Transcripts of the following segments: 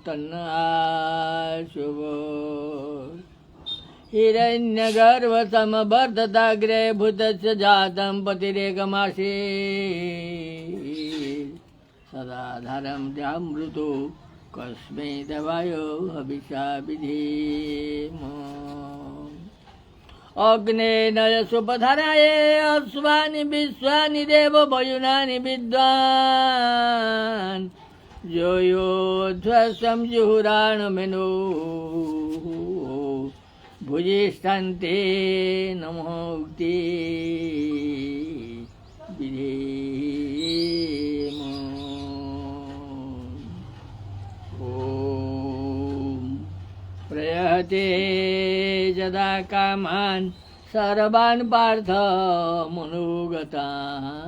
तन्नाशुभ हिरण्यगर्भसमवर्धताग्रे भूतस्य जातं पतिरेकमासे सदाधारं द्यामृतो कस्मै देवायो हविषा विधेम अग्ने नयसुपधराय अश्वानि विश्वानि देव वयुनानि विद्वान् यो योध्वसं जुहुराणमेनो भुजिष्ठन्ते नमोक्ति विधेम ॐ प्रयते यदा कामान् सर्वान् पार्थ मनोगतान्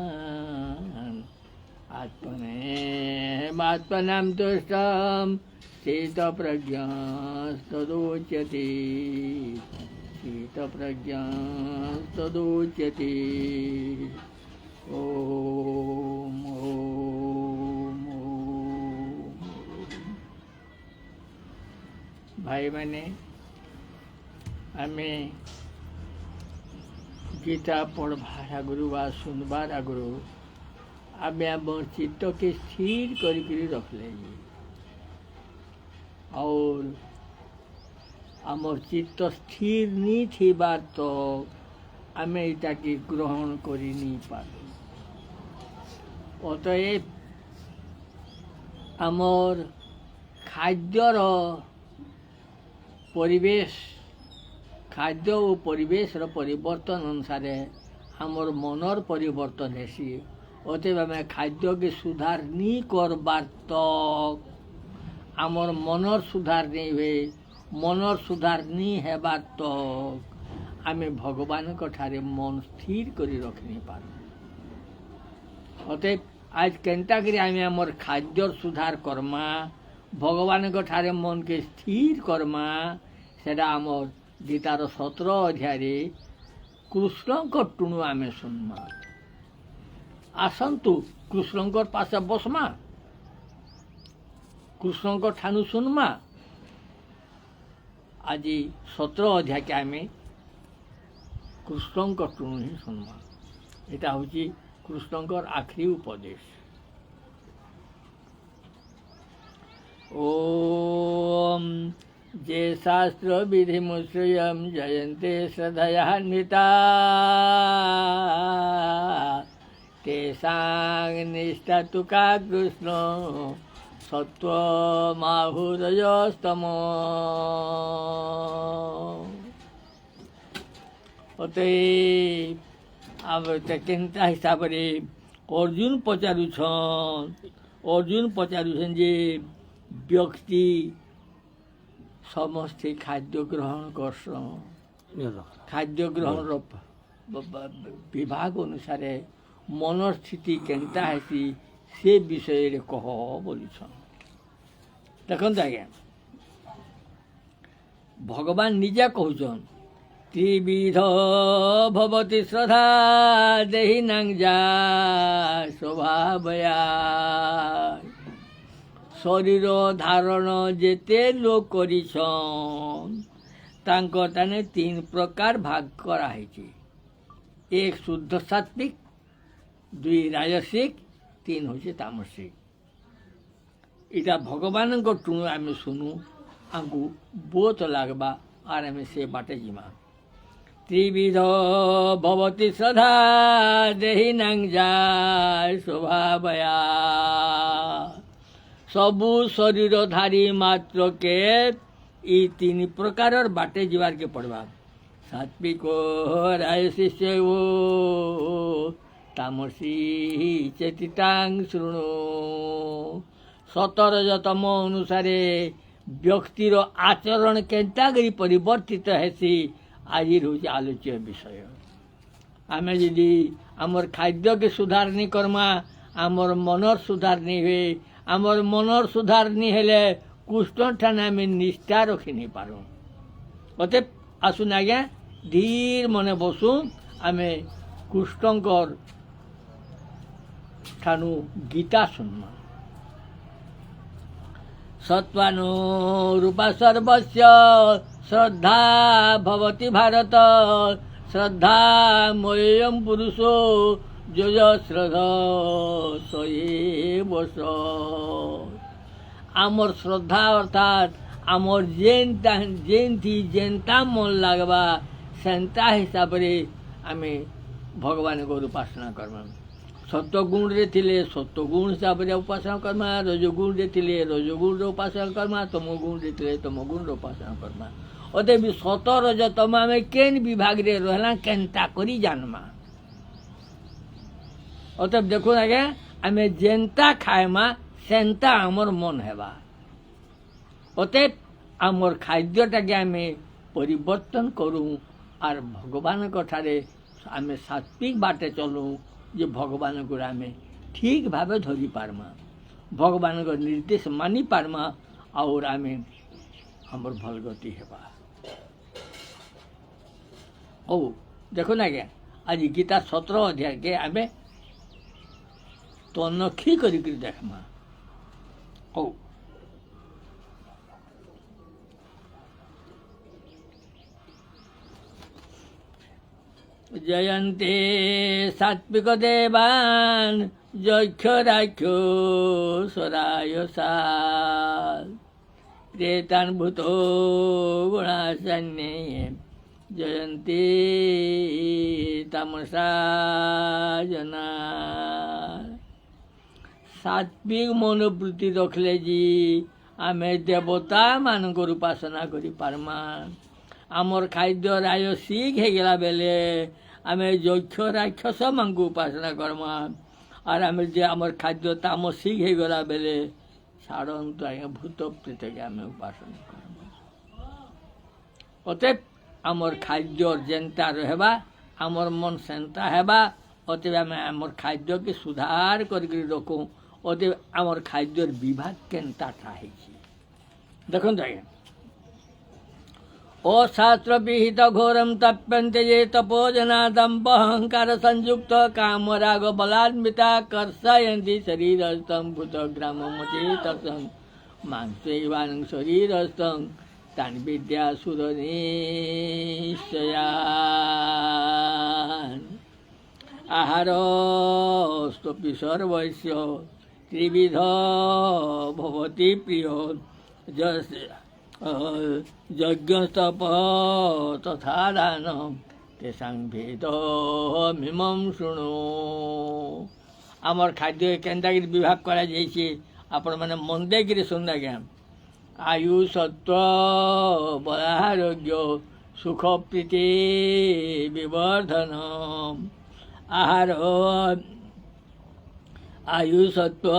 आत्मनां तुष्टं स्थितप्रज्ञस्तदोच्यते ॐ भाई मैंने आमे गीता पढ़वार आगुरी व सुनबार आगुरी आमे आम चित्त के स्थिर करके रखले और आमर चित्त स्थिर नहीं थिबार तो आमे इटा के ग्रहण करी नहीं पारू अतएव आमर खाद्यर परिवेश खाद्य और परिवेश परिवर्तन अनुसार आमर मनर परिवर्तन हेसी अतएव आम खाद्य के सुधार नहीं करबार तक आमर मनर सुधार नहीं हुए मनर सुधार नहीं हेबार तक आम भगवान ठारे मन स्थिर करी रख नहीं पार अतएव आज केनता करी आम आमर खाद्य सुधार करमा भगवान ठारे मन के स्थिर करमा सेटा आमर गीतार 17 अध्याय कृष्ण टुणु आम सुनमा आसतु कृष्ण पास बसमा कृष्ण ठानु सुनमा आज 17 अध्याय के आम कृष्ण टुणु ही सुनमा यहाँ हूँ कृष्ण आखिरी उपदेश ओम जे शास्त्र विधि मुश्रियम जयन्ते श्रद्धयान्विता तेषां निष्ठा तु का कृष्ण सत्वमाहुरजस्तमो अतएव अब केनता हिसाब से अर्जुन पचारुछन जे व्यक्ति समस्ते खाद्य ग्रहण करसन खाद्य ग्रहण विभाग अनुसार मनर स्थिति केनता हेसी से विषय रे कह बोलुछन देखत आज्ञा भगवान निजा कहउछन त्रिविध भवति श्रद्धा देहिनां जा स्वभावया शरीर धारण जेते लोक करिछन तांकर ताने 3 प्रकार भाग कराई एक शुद्ध सात्विक 2 राजसिक 3 होचे तामसिक इटा भगवान को टुणु आम सुनु आमको बहुत लगवा और आम से बाटे जीमा त्रिविध भवति श्रद्धा देहिनां जाय स्वभावया सबु शरीरधारी मात्र के ई 3 प्रकार बाटे जीवार के पड़वा सात्विक राजसिक तामसी चेतितां शृणु 17तम अनुसारे व्यक्तिर आचरण केन्ता करी परिवर्तित हेसी आज रोज आलोच्य विषय आम यदि आमर खाद्य के सुधार नहीं करमा आमर मनर सुधार नहीं हुए आमर मनर सुधार नहीं हेले कृष्ण ठाने आम निष्ठा रखी नहीं पारू अतएव आसुन आज्ञा धीर मने बसु आम कृष्णकर ठानु गीता सुनमा सत्त्वानुरूपा सर्वस्य श्रद्धा भवति भारत श्रद्धा मय्यं पुरुषो जो श्रद्धा सएव स आमर श्रद्धा अर्थात आमर जेन थी जेनता मन लगवा सेंता हिसाब रे आमे भगवान को उपासना करमा सत्वगुण रे थिले सत्वगुण हिसाब रे उपासना करमा रजोगुण रे थिले रजोगुण रे उपासना करमा तमोगुण रे थिले तमोगुण रे उपासना करमा ओते भी सत रज तमा में केन विभाग रे रहला केनता करी जानमा ओते देखो आगे आमे जेनता खाएमा सेंता आमर मन हेबा ओते आमर खाद्यटा के आमे परिवर्तन करूँ और भगवान कठारे आमे सात्विक बाटे चलूँ जे भगवान को आमे ठीक भावे धरी पारमा भगवान को निर्देश मानी पारमा और आमे हमर भल गति हेबा ओ देखो ना क्या आज गीता 17 अध्याय के आमे तनखी करी देखमा ओ जयन्ते सात्विक देवान यक्ष राक्षो सरायसा प्रेतान भूतो गुणासन्ये जयन्ते तमसा जना सात्विक मनोवृत्ति रखले जी आमे देवता मानक उपासना करी पारमा आमर खाद्य राजसिक हो गला बेले आमे यक्ष राक्षस मान उपासना करमा और आमे जे आमर खाद्य तामसिक हो गला बेले साधारणतः आज्ञा भूत प्रेत के आमे उपासना करमा अतएव आमर खाद्य जेनता रहबा आमर मन सेंता हेबा अतएव आमे आमर खाद्य के सुधार करके रखू अतएव आमर खाद्यर विभाग केनता ठाई देखो आज्ञा अशास्त्र विहित घोरम तप्यन्ते ये तपोजना दम्भ अहंकार संयुक्त कामराग बलान्विता कर्षयन्ति शरीरस्थं भूतग्राममचेतसं मांसैवानं शरीरस्थं तान् विद्यासुरनिश्चयान् आहारस्तपि सर्वस्य त्रिविध भवति प्रियो यज्ञ तप तथा दान तेषां भेदमिमं शृणु आमर खाद्य केन्दागिरी विभाग करा जाइए आपण मैंने मन देखिए सुन आज्ञा आयु सत्व बलारोग्य सुख प्रीति विवर्धन आहार आयु सत्व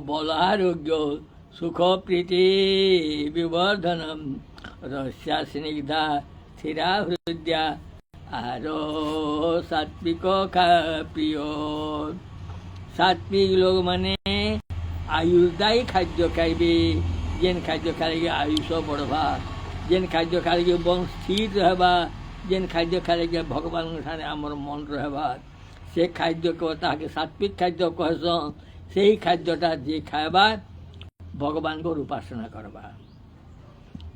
बलारोग्य सुख प्रीति विवर्धनम रहस्या स्निग्धा स्थिरा हृदया आहारो सात्विक प्रिय सात्विक लोग माने आयुर्दायी खाद्य खाइबे जेन खाद्य खाइले आयुष बढ़वा जेन खाद्य खाइले वंश स्थिर रहबा जेन खाद्य खाइले भगवान ठाने आमर मन रहबा से खाद्य को ताके सात्विक खाद्य कहस से ही खाद्यटा जे खाइबा भगवान को उपासना करवा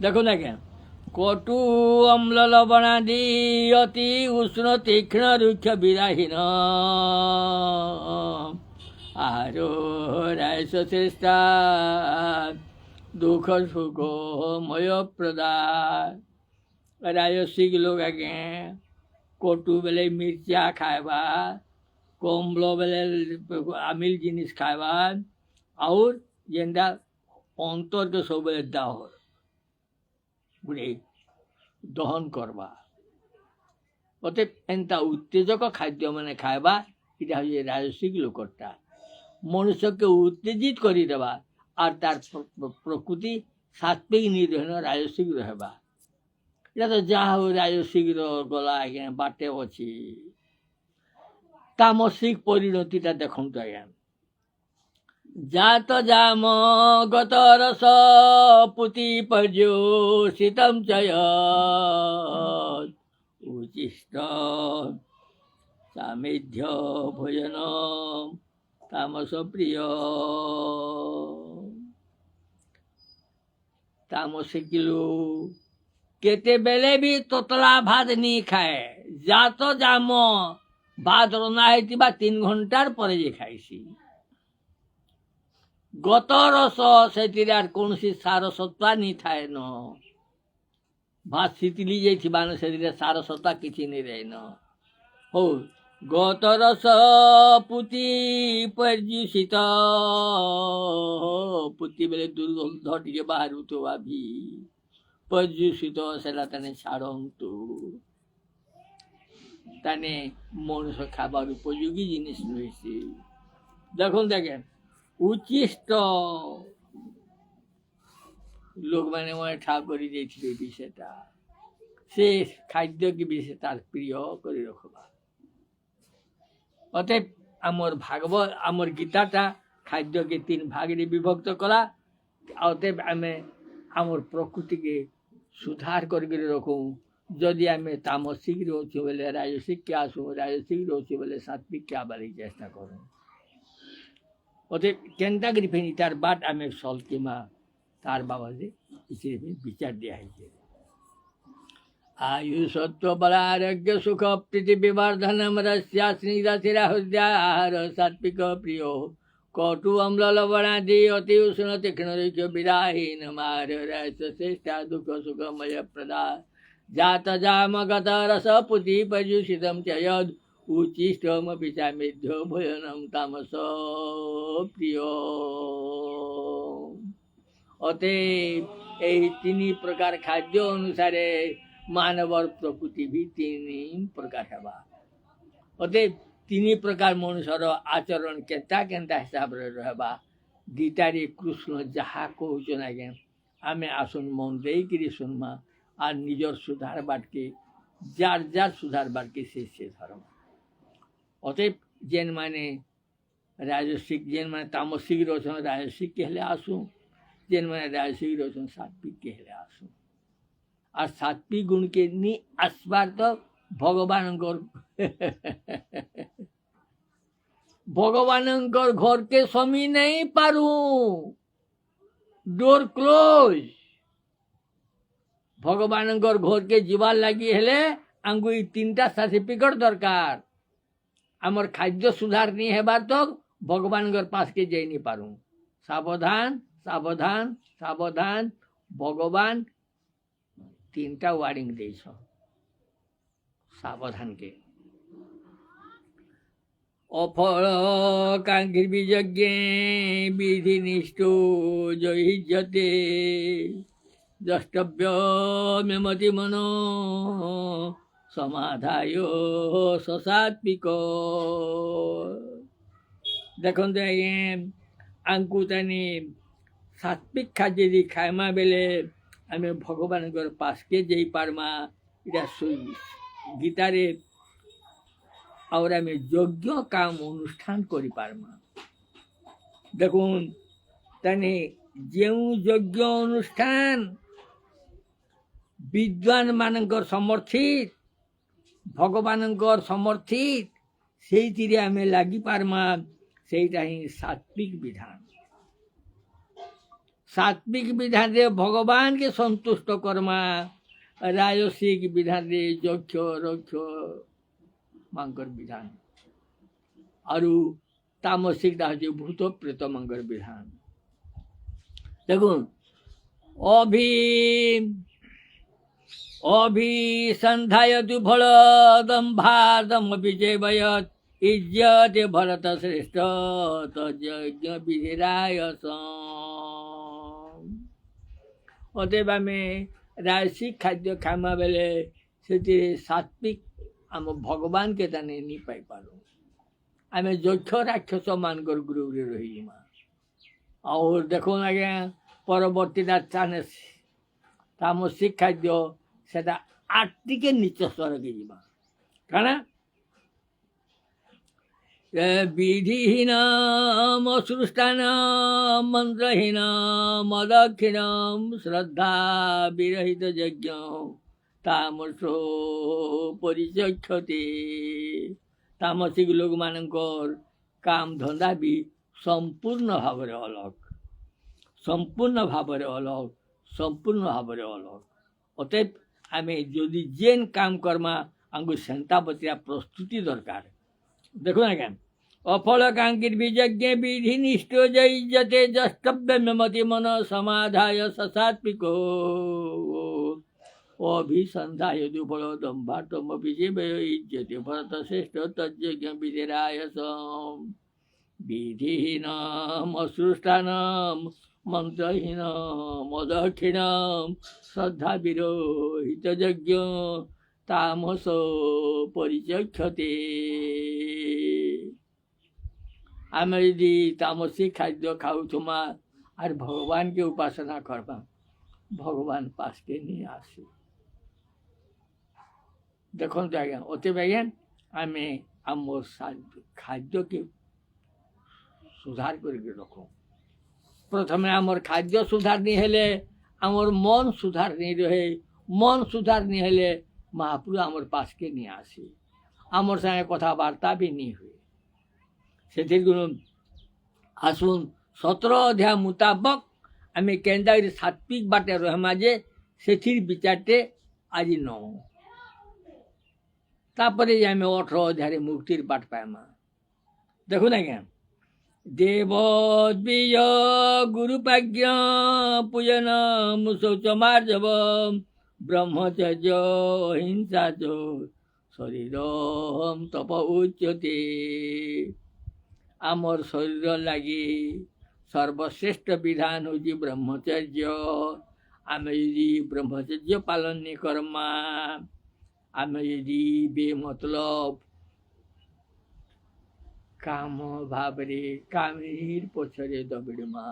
देखो ना क्या कटु अम्ल लवणादि अति उष्ण तीक्ष्ण रुक्ष विराहीन आहारो रायस श्रेष्ठा दुख सुख मय प्रदा राजसिक लोग आगे कटु बेले मिर्चा खाएबा कम्ल बेले आमिल जिनिस खाएबा और जेंदा अंतर के सब दाह गुड़े दहन करवा अतएव एंता उत्तेजक खाद्य मैंने खाएबा इटा हूँ राजसिक लोकटा मनुष्य के उत्तेजित कर देवा और तार प्रकृति सात्विक नहीं रहना राजसिक रहबा इटा तो जहाँ हो राजसिक गला आज्ञा बाटे अच्छी तामसिक परिणतिटा देखु आज्ञा जात जाम गत रस पुति पर्योषितं च उचिष्ट सामेध्य भोजन तामस प्रिय ତାମସିକ ଲୋକ କେତେବେଳେ ବି ତତଲା ଭାତ ନି ଖାଏ, ଜାତ ଜାମ ଭାତ ରନ୍ଧା ହେଇଥିବା 3 ଘଣ୍ଟାର ପରେ ଯେ ଖାଇସି। ଗତ ରସ ସେଥିରେ ଆର୍ କୌଣସି ସାର ସତ୍ତା ନି ଥାଏ ନ, ଭାତ ଶୀତଲି ଯାଇଥିବା ନ ସେଥିରେ ସାର ସତ୍ତା କିଛି ନି ରହେନ। ହଉ ଗତ ରସ ପୁତି ପର୍ଯ୍ୟୁଷିତ, ପୁତି ବେଲେ ଦୁର୍ଗନ୍ଧ ଟିକେ ବାହାରୁଥିବା ବି ପର୍ଯ୍ୟୁଷିତ ସେଟା ତାନେ ଛାଡ଼ନ୍ତୁ, ତାନେ ମଣିଷ ଖାবার ଉପଯୋଗୀ ଜିନିଷ ରହିଛି। ଦେଖନ୍ତୁ ଆଜ୍ଞା ଉଚ୍ଚିଷ୍ଟ ଲୋକମାନେ ଠା କରି ଦେଇଥିଲେ ବି ସେଟା ସେ ଖାଦ୍ୟକେ ବି ସେ ତାର ପ୍ରିୟ କରି ରଖବା। ଅତএব আমার ভাগবত আমার গীতাটা খাদ্যকে 3 ভাগে বিভক্ত করা। অতএব আমি আমার প্রকৃতিকে সুধার করি রখু। যদি আমি তামসিক রয়েছি বলে রাজসিককে আসু, রাজসিক রয়েছি বলে সাত্বিককে আবার চেষ্টা করু। অতএব কেনটা করি ফেনি তার বাট আমি সল কিমা তার বাবাজে বিচার দেওয়া হয়েছে। आयु सत्व बलारोग्य सुख प्रीति विवर्धनम रस्या स्निग्धशिराहुद्याहार सात्विक प्रियो कटु अम्ल लवणादि अति उष्ण तीक्ष्ण रुचि विराहीन मार रस श्रेष्ठा दुख सुखमय प्रदा जात जामगत रस पुति पर्युषितम च यद उचिष्टमपि च मेध्यो भोजनम तामस प्रियो। अतएव यही 3 प्रकार खाद्य अनुसारे मानवर प्रकृति भी 3 प्रकार हेबा। अतएव 3 प्रकार मनुष्यर आचरण केता केता हिसाब रे रहबा। गीतारे कृष्ण जहा कहउछन आगे आमे आसुन मन देइकरी सुनमा आ निजर सुधार बाटके जार जार सुधार बाटके से धर्म। अतएव जेन माने राजसिक जेन माने तामसिक रोचन राजसिक कहले आसु, जेन माने राजसिक रोचन सात्विक कहले आसु। আর সাত্বিক গুণকে নি আসবার তো ভগবানঙ্কর ঘরকে সমি নেই পারু, ডোর ক্লোজ। ভগবানঙ্কর ঘরকে যাবার লাগি হলে আমগু এই 3টা সার্টিফিকেট দরকার। আমার খাদ্য সুধার নি হেবার তো ভগবানঙ্কর পাশকে যাই নি পারু। সাবধান সাবধান সাবধান, ভগবান 3টা ওয়ার্ডিং দিয়েছ সাবধানকে। অফল কাঙ্ক্ষির বিযজ্ঞে বিধিনিষ্ঠ জয়িজ্যতে দ্রষ্টব্য মেমতি মন সমাধায় সসাত্বিক। দেখুন আজ্ঞে আঙ্কু তানি সাত্বিক খাদ্য যদি খাইমা বেলে আমি ভগবানଙ୍କର পাশকে যাই পারমা। এটা গীতারে আর আমি যজ্ঞ কাম অনুষ্ঠান করি পারমা। দেখুন তানে যে যজ্ঞ অনুষ্ঠান বিদ্বান মানଙ୍କର সমর্থিত ভগবানଙ୍କର সমর্থিত সেইটিরে আমি লাগি পারমা, সেইটা হি সাত্বিক বিধান। सात्विक विधान रे भगवान के संतुष्ट कर्मा, राजसिक विधान रे यक्ष रक्ष मांकर विधान, और तामसिक हूँ भूत प्रेत मांकर विधान। देखो अभिसंधायतु फल दम्भादम विजयवयत इज्जते भरत श्रेष्ठ तज्ञ विधिरायस। अतएव आम राजसिक खाद्य खामा बेले से सात्विक आम भगवान के ताने नहीं पाई पारू। आम यक्ष राक्षस मानकर ग्रुप रे रहीमा। और देखो आज्ञा परवर्तीटा ताने तामसिक खाद्य सेटा 8 टिके नीच स्तर के जीवा काना विधिहीन अश्रुष्टान मंत्रहीन मदक्षिण श्रद्धा विरहित यज्ञ तामसो परिचक्षते। तामसिक लोक मानकर काम धंदा भी संपूर्ण भाव अलग, संपूर्ण भाव अलग, संपूर्ण भाव में अलग। अतएव आम जदि जेन काम करमा आमको सेंता बतिया प्रस्तुति दरकार। देखो ना क्या अफल कांकित विज्ञ विधि निष्ठो जयते जस्तव्य में मति मन समाधाय ससात्विको अभिसंधाय दुफल दम्भाटम विजय भरत श्रेष्ठ तज्ञ विधिराय विधिहीनम असृष्टानम मंत्रहीनम मदक्षिणम श्रद्धा विरोहित यज्ञ तामस परिचक्षते। आम यदि तामसी खाद्य खाऊमा और भगवान के उपासना करबा भगवान पास के नहीं आसे। देखो आज्ञा अतएव आज्ञा आम आम खाद्य के सुधार करके रखो। प्रथम आमर खाद्य सुधार नहीं हेले आमर मन सुधार नहीं रहे। मन सुधार नहीं हेले महाप्रभु आमर पास के नहीं आसे। आमर संगे कथबार्ता भी नहीं हुए। से आसुन 17 अध्याय मुताबक आम केन्दा सात्विक बाटे रहमा जे से विचारटे आज न तापरे आम 18 अध्याय मुक्तिर बाट पाएमा। देखो ना क्या देवद्वीय गुरुपाज्ञ पूजन शौचमार्जव ब्रह्मचर्य अहिंसा च शरीरम तप उच्यते। आमर शरीर लगी सर्वश्रेष्ठ विधान हूँ ब्रह्मचर्य। आम यदि ब्रह्मचर्य पालन नहीं करमा आम यदि बेमतलब काम भावरे कामीर पछरे दबिड़मा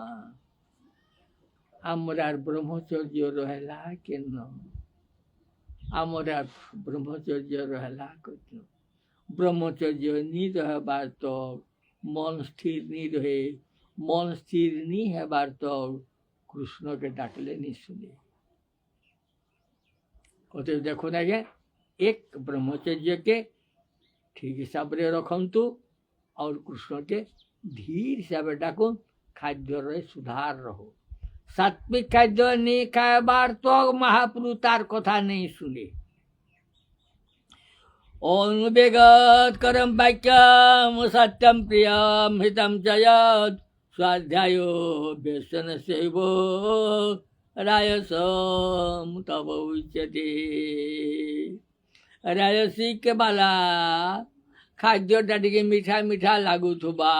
आमरार ब्रह्मचर्य रहला के न आमरार ब्रह्मचर्य रहला कत ब्रह्मचर्य नहीं रहबार तो मन स्थिर नहीं रहे। मन स्थिर नहीं है बार तो कृष्ण के डाकले नहीं सुने। अतएव देखो ना क्या एक ब्रह्मचर्य के ठीक हिसाब से रखंतु और कृष्ण के धीर हिसाब से डाकुन खाद्य रहे सुधार रहो। सात्विक खाद्य नहीं खाए बार तो महाप्रभु तार कथा नहीं सुने। अनुवेगत करम वाक्यम सत्यम प्रियम हितम जयत स्वाध्यायो व्यसन सेवो रायसम तब उच्यते। रायसिक बाला खाद्य टे मीठा मीठा लगुवा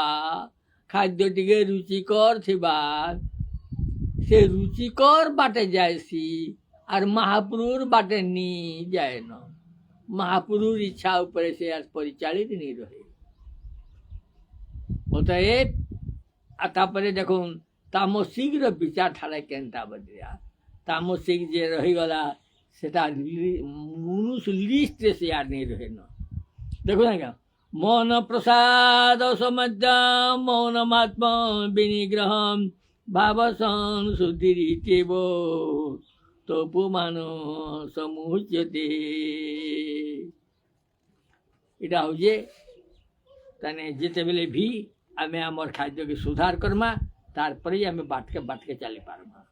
खाद्य टे रुचिकर थिबा से रुचिकर बाटे जायसी और महाप्रभुर बाटे नहीं जाए न। महापुरुष इच्छा ऊपर से आज परिचालित नहीं रहे। अतएव देखो तामसिक विचार ठाड़ा केन्ता बदलिया तामसिक जे रहीगला सेटा मनुष्य लिस्ट से याद नहीं रहे न। देखो ना क्या मौन प्रसाद समझ मौन महात्मा विनिग्रह भाव संशुद्धिरित्येव तपोमान समुच्यते। इटा हूँ ताने जिते बेले भी आम आमर खाद्य के सुधार करमा तार पर ही आम बाट के चली पारमा।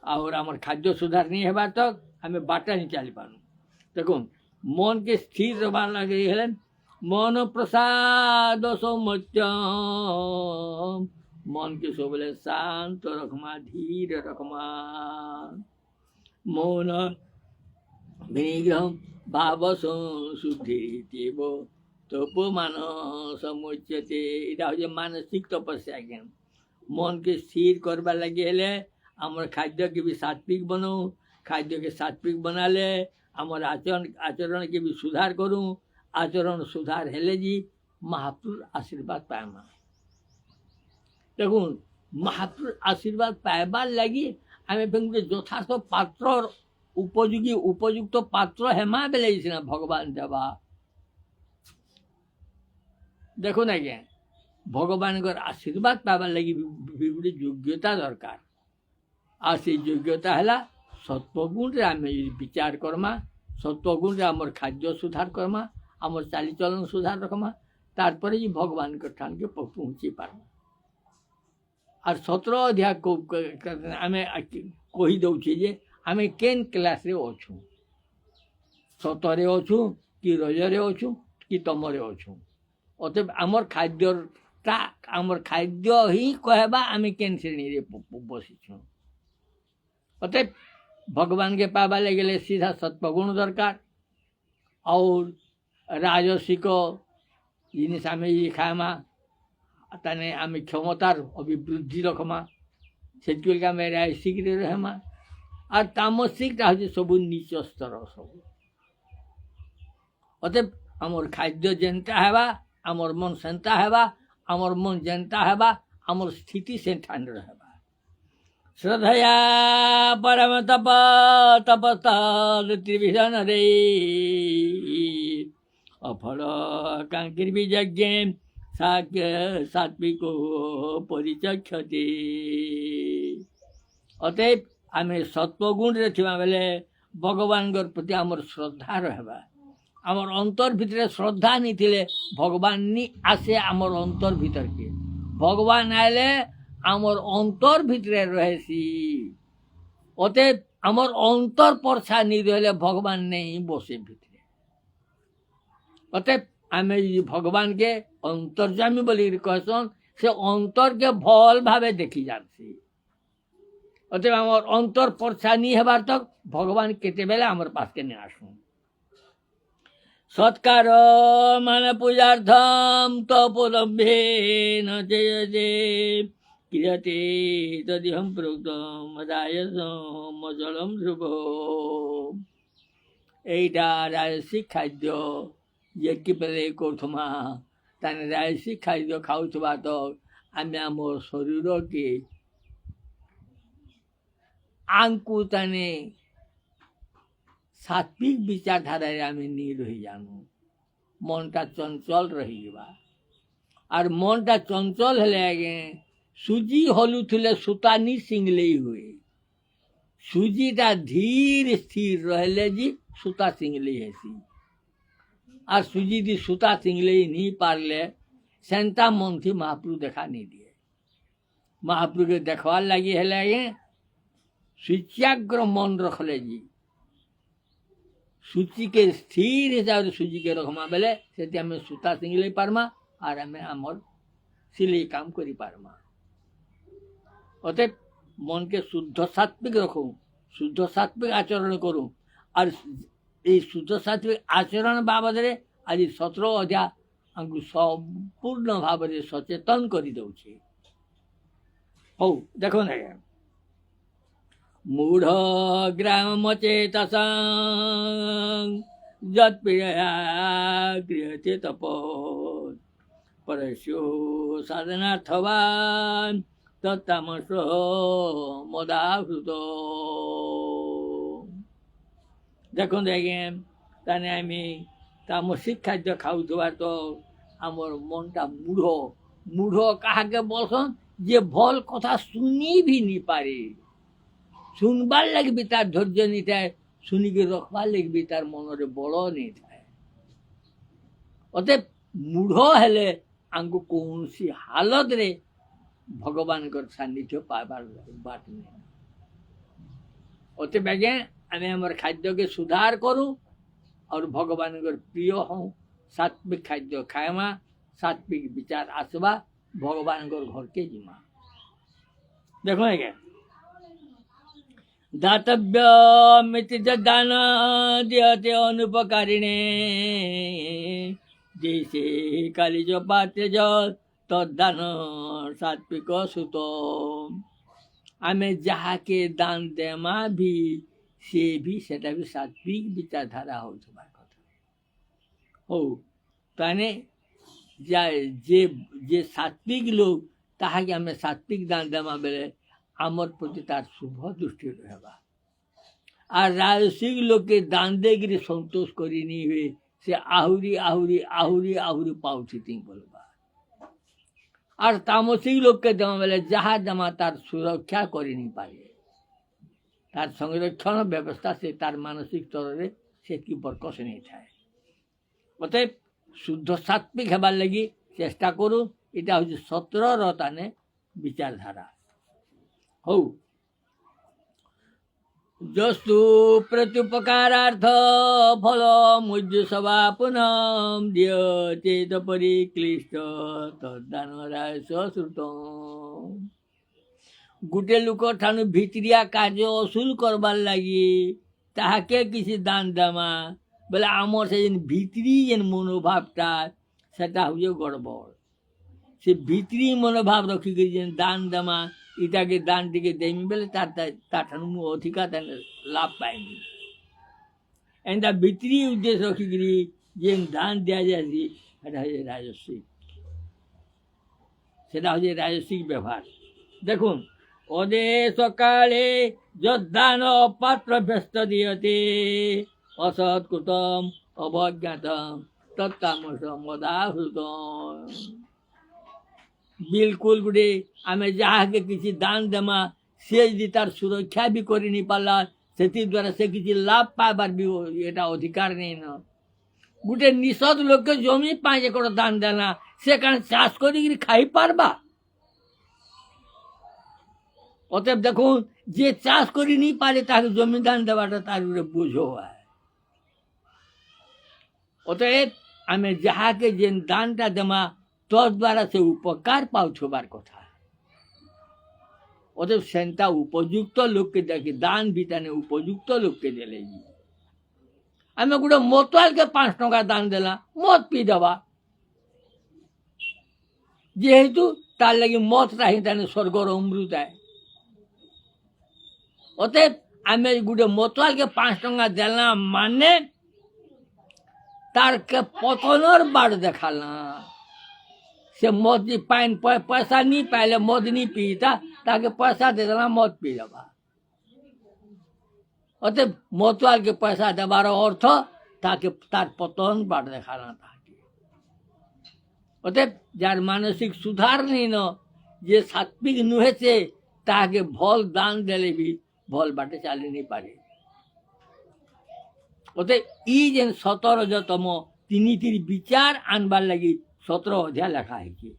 और आमर खाद्य सुधार नहीं है तक आम बाट नहीं चली पारू। देखो मन के स्थिर रहा लगे हेलेन मन प्रसाद सौमत्यम मन के सब शांत रखमा धीर रखमा मौन विनिग्रह भाव संशुद्धिरित्येव तपोमान समुच्यते। इटा हूँ मानसिक तपस्या ज्ञान मन के स्थिर करवा लगे हेले आमर खाद्य के भी सात्विक बनाऊँ खाद्य के सात्विक बना ले आमर आचरण के भी सुधार करूँ। आचरण सुधार हेले जी महापुरुष आशीर्वाद पाएमा। देखो महापुरुष आशीर्वाद पाइबार लगी आम यथार्थ पात्र उपयोगी उपयुक्त पात्र हेमा बेले ना भगवान देवा। देखो ना क्या भगवान आशीर्वाद पाइबार लगी गोटे योग्यता दरकार। आ से योग्यता है सत्वगुण रे आम विचार करमा सत्वगुण रे आमर खाद्य सुधार करमा आमर चालीचलन सुधार रखमा तार पर ही भगवान के ठान के पहुँची पारमा। আর 17 ଅଧ୍ୟାୟ ଆମେ କହିଦେଉଛେ ଯେ ଆମେ କେନ୍ କ୍ଲାସ୍ରେ ଅଛୁ, ସତରେ ଅଛୁ କି ରଜରେ ଅଛୁ କି ତମରେ ଅଛୁ। ଅତଏବ ଆମର ଖାଦ୍ୟଟା ଆମର ଖାଦ୍ୟ ହିଁ କହିବା ଆମେ କେନ୍ ଶ୍ରେଣୀରେ ବସିଛୁ। ଅତଏବ ଭଗବାନକେ ପାଇବା ଲାଗିଲେ ସିଧା ସତ୍ୱଗୁଣ ଦରକାର। और राजसिक जिनिस आम ये खामा ताने आम क्षमतार अभिवृद्धि रखमा से आम राजसिक रहमा। और तामसिकटा हूँ सब नीच स्तर सब। अतएव आमर खाद्य जेनता हेबा आमर मन सेन्ता हेबा, आमर मन जेनता हेबा आमर स्थिति सेठा रहबा। श्रद्धया परम तप तपस्ता त्रिविधन रे अफल कांकिर यज्ञ सात्विको परिचक्षते। अतएव आम सत्वगुण थिबा बेले भगवान प्रति आमर श्रद्धा रहबा। आमर अंतर भितर श्रद्धा नहीं थिले भगवान नी आसे आमर अंतर भीतर के। भगवान आले आमर अंतर भितरे रहेसी। अतएव आमर अंतर परछा नहीं रहे भगवान नहीं बसे भितरे। अतएव आम भगवान के अंतर्जामी बोली कहसन से अंतर के भल भावे देखी जासी। अतएव आमर अंतर परछा नहीं हेबार तक भगवान केते बेले आमर पास के नहीं आसुन। सत्कार मान पूजार्थम तपोलभ्ये न जयते क्रियते तदिहं प्रोक्तम मदायसम ध्रुव। এইটা রাজসিক খাদ্য যেকি পেলে করথমা তানে রাজসিক খাদ্য খাওয়া তো আমি আমার শরীরকে আঙ্কু তানে सात्विक विचारधारा आम नहीं रही जानू। मनटा चंचल रही और मनटा चंचल हेले आगे सूजी हलुले सूता नी सिंगले हुए। सूजीटा धीर स्थिर रहले जी सूता सिंगले हेसी। और सूजी दी सूता सिंगले नहीं पारले सेंता मन थी महाप्रभु देखा नहीं दिए। महाप्रभु के देखवार लगी हेले आगे सूच्याग्र मन रखले जी। सूची के स्थिर हिसाब से सूची के रखमा बेले से आम सूता सिंगले पारमा और आम आमर सिलाई काम करी पारमा। अतएव मन के शुद्ध सात्विक रखू, शुद्ध सात्विक आचरण करूँ। और ये शुद्ध सात्विक आचरण बाबद आज 17 अध्याय हमको संपूर्ण भाव में सचेतन कर दौचे। हो देखो ना मूढ़ ग्राम चेतसं जत्प्रिया क्रियते तप परस्यो साधनार्थवान तत्तामसो मदाहृत। देखो देखे ताने आम तामसिक खाद्य खाऊवा तो आमर मनटा मूढ़ मूढ़ क्या बोलसन जे भल कथा शुनी भी नहीं पारे। सुनबार लगे भी तार धैर्य नहीं थाए, शुनिके रखबार लगे भी तार मनरे बल नहीं थाए। अतएव मूढ़ हेले आमको कौन सी हालत रे भगवान सान्निध्य पाइबार बाट नहीं। अतएव आगे आम आमर खाद्य के सुधार करूँ और भगवान प्रिय हूँ। सात्विक खाद्य खाएमा, सात्विक विचार आसवा, भगवान घर के जिमा। देखो आगे दातव्यमिति दान दियते अनुपकारिणे जैसे कालिज पात्रे जल तदान सात्विक सुत। आमे जहा के दान देमा भी से भी सेटा भी सात्विक विचारधारा हो कथा हो ताने जे सात्विक लोग ताहा के आमे सात्विक दान देमा बेले आमर प्रति तार शुभ दृष्टि रहबा। और राजसिक लोग के दान देकर संतोष करी नहीं हुए से आहुरी आहुरी आहुरी आहुरी पाउथी तीन बोलबा। और तामसिक लोग के दमा बेले जहाँ दमा तार सुरक्षा करी नहीं पारे, तार संरक्षण व्यवस्था से तार मानसिक स्तर से बरकस नहीं थाए। अतएव शुद्ध सात्विक हेबार लगी चेष्टा करूँ। इटा हूँ 17 ताने विचारधारा। ହଉ ଯସ୍ତୁ ପ୍ରତ୍ୟୁପକାରାର୍ଥ ଫଳ ମୁଜ୍ୟ ସଭା ପୁନଃ ଦିୟତେ ପରିକ୍ଲିଷ୍ଟ ତଦାନ ରାସ ଶ୍ରୁତ। ଗୁଟେ ଲୋକ ଠାନୁ ଭିତରିଆ କାର୍ଯ୍ୟ ଅସୁଲ କରବାର୍ ଲାଗି ତାହାକେ କିଛି ଦାନ ଦେମା ବୋଲେ ଆମର ସେ ଯେନ୍ ଭିତରି ଯେନ୍ ମନୋଭାବଟା ସେଟା ହଉଛେ ଗଡ଼ବଡ଼। ସେ ଭିତରି ମନୋଭାବ ରଖିକରି ଯେନ୍ ଦାନ ଦେମା ଇଟାକେ ଦାନ ଟିକେ ଦେମି ବେଲେ ତାଠାରୁ ମୁଁ ଅଧିକା ଲାଭ ପାଇମି। ଏନ୍ତା ଭିତରି ଉଦ୍ଦେଶ୍ୟ ରଖିକରି ଯେନ୍ ଦାନ ଦିଆଯାଏସି ସେଟା ହଉଛି ରାଜସ୍ୱିକ। ସେଟା ହଉଛି ରାଜସ୍ୱିକ ବ୍ୟବହାର। ଦେଖୁନ୍ ଅଦେ ସକାଳେ ଯଦାନ ଅପାତ୍ର ବ୍ୟସ୍ତ ଦିଅତେ ଅସତ୍କୃତମ ଅବଜ୍ଞାତମ ତତ୍ତାମସ ମଦାହୃତ। ବିଲକୁଲ ଗୋଟେ ଆମେ ଯାହାକେ କିଛି ଦାନ ଦେମା ସେ ଯଦି ତାର ସୁରକ୍ଷା ବି କରି ନି ପାରିଲା ସେଥିଦ୍ୱାରା ସେ କିଛି ଲାଭ ପାଇବାର ବି ଏଟା ଅଧିକାର ନେଇ ନ। ଗୋଟେ ନିଷଦ ଲୋକ ଜମି 5 ଏକର ଦାନ ଦେଲା ସେ କାଣ ଚାଷ କରିକିରି ଖାଇପାରବା? অতএব দেখুন যে চাষ করে নি পারে তাকে জমি দান দেওয়াটা তার উপরে বোঝ হয়। অতএব আমি যাহাকে যে দানটা দেমা তদ্বারা সে উপকার পাউথবার কথা। অতএব সেটা উপযুক্ত লোককে দেখি দান বিতানে উপযুক্ত লোককে দেলে। আমি গোটে মতুয়ালকে 5 টଙ୍କା দান দেলা মদ পি দেবা যেহেতু তার লাগি মদটা হি তানে স্বর্গর অমৃত আয়। অতএব আমি গোটে মতুয়ালকে 5 টଙ୍କା দেলা মানে তারকে পতনর বাড় দেখালা। সে মদ পাইন পয়সা নি পাইলে মদ নি পিতা তাকে পয়সা দে দেলা মদ পি দেবা। অতএব মতুয়ালকে পয়সা দেবার অর্থ তাকে তার পতন বাড় দেখালা। তাকে অতএব যার মানসিক সুধার নেই ন যে সাত্বিক নুহেছে তাকে ভল দান দেলে भी ভল বাটে চালি নি পারে। অতএব ই যেন 17তম তিনিটির বিচার আনবার লাগি 17 অধ্যায় লেখা হয়েছে।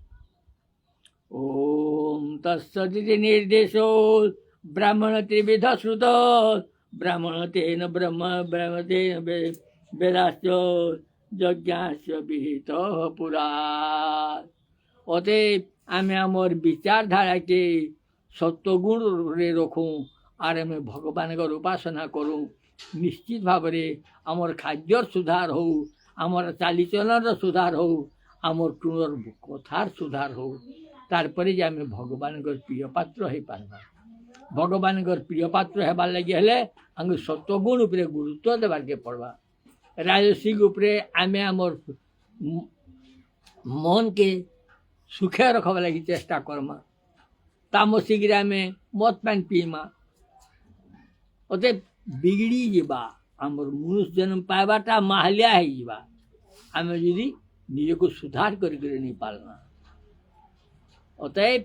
ওম তৎসদিতি নির্দেশ ব্রাহ্মণ ত্রিবিধ শ্রুত ব্রাহ্মণ তেন ব্রহ্ম ব্রহ্ম তেন বেদাশ্চ যজ্ঞাশ্চ বিহিত পুরা। অতএব আমি আমার বিচারধারাকে সত্যগুণরে রখুঁ আর আমি ভগবানଙ୍କର উপাসনা করুঁ। নিশ্চিত ভাবে আমার খাদ্যর সুধার হও, আমার চালিচলনর সুধার হও, আমার টুণর কথার সুধার হও, তারপরে যে আমি ভগবানଙ୍କର প্রিয় পাত্র হয়ে পারবা। ভগবানଙ୍କର প্রিয় পাত্র হেবার লাগি হলে আমি সত্যগুণ উপরে গুরুত্ব দেবারকে পড়বা। রাজসিক উপরে আমি আমার মনকে সুখে রখবার লাগি চেষ্টা করমা। তামসিকরে আমি মদ পান পিমা। অতএব বিগড়ি যা আমার মনুষ্য জন্ম পাইবাটা মাহালিয়া হয়ে যা আমি যদি নিজকে সুধার করে নি পারলা। অতএব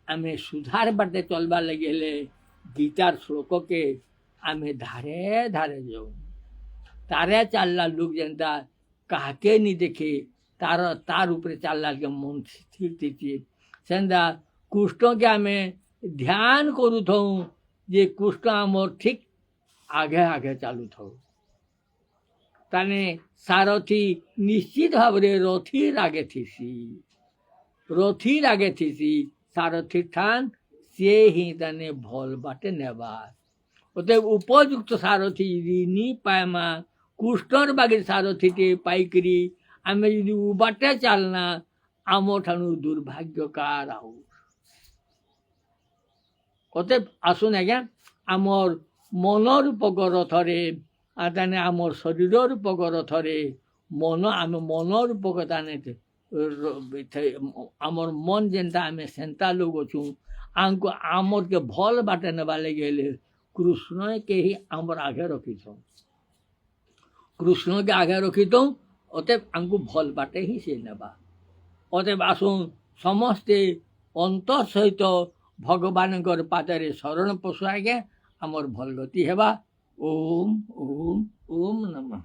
আমি সুধার বাটে চলবার লাগি হলে গীতার শ্লোককে আমি ধারে ধারে যাও। তারে চাললা লোক যেনটা কাহাকে নি দেখে তার উপরে চাললাকে মন স্থির দিচ্ছে সেটা কৃষ্ণকে আমি ধ্যান করুথাও যে কৃষ্ণ আমার ঠিক আগে আগে চালুথাও। তানে সারথী নিশ্চিত ভাবে রথির আগে থিসি। রথির আগে থিসি সারথীর ঠান সে হি তানে ভল বাটে নেবার। অতএব উপযুক্ত সারথী যদি নি পায়মা কৃষ্ণর বাগের সারথীতে পাইকরি আমি যদি উবাটে চালনা আমার ঠানু দুর্ভাগ্য কার আউ। অতএব আসুন আজ্ঞা আমার মনর উপক রথরে তানে আমার শরীরের উপক রথরে মন আমি মনর উপক তানে আমার মন যেনটা আমি সেন্তা লোক অছু আমको আমরকে ভল বাটে নেবার গেলে কৃষ্ণকে হি আমার আগে রখিত। কৃষ্ণকে আগে রখিত অতএব আমको ভল বাটে হি সে নেবা। অতএব আসুন সমস্তে অন্তর সহিত ভগবানଙ୍କର ପାଦରେ ଶରଣ ପଶୁ ଆଜ୍ଞା ଆମର ଭଲ ଗତି ହେବା। ଓମ୍ ଓମ୍ ଓମ୍ ନମଃ।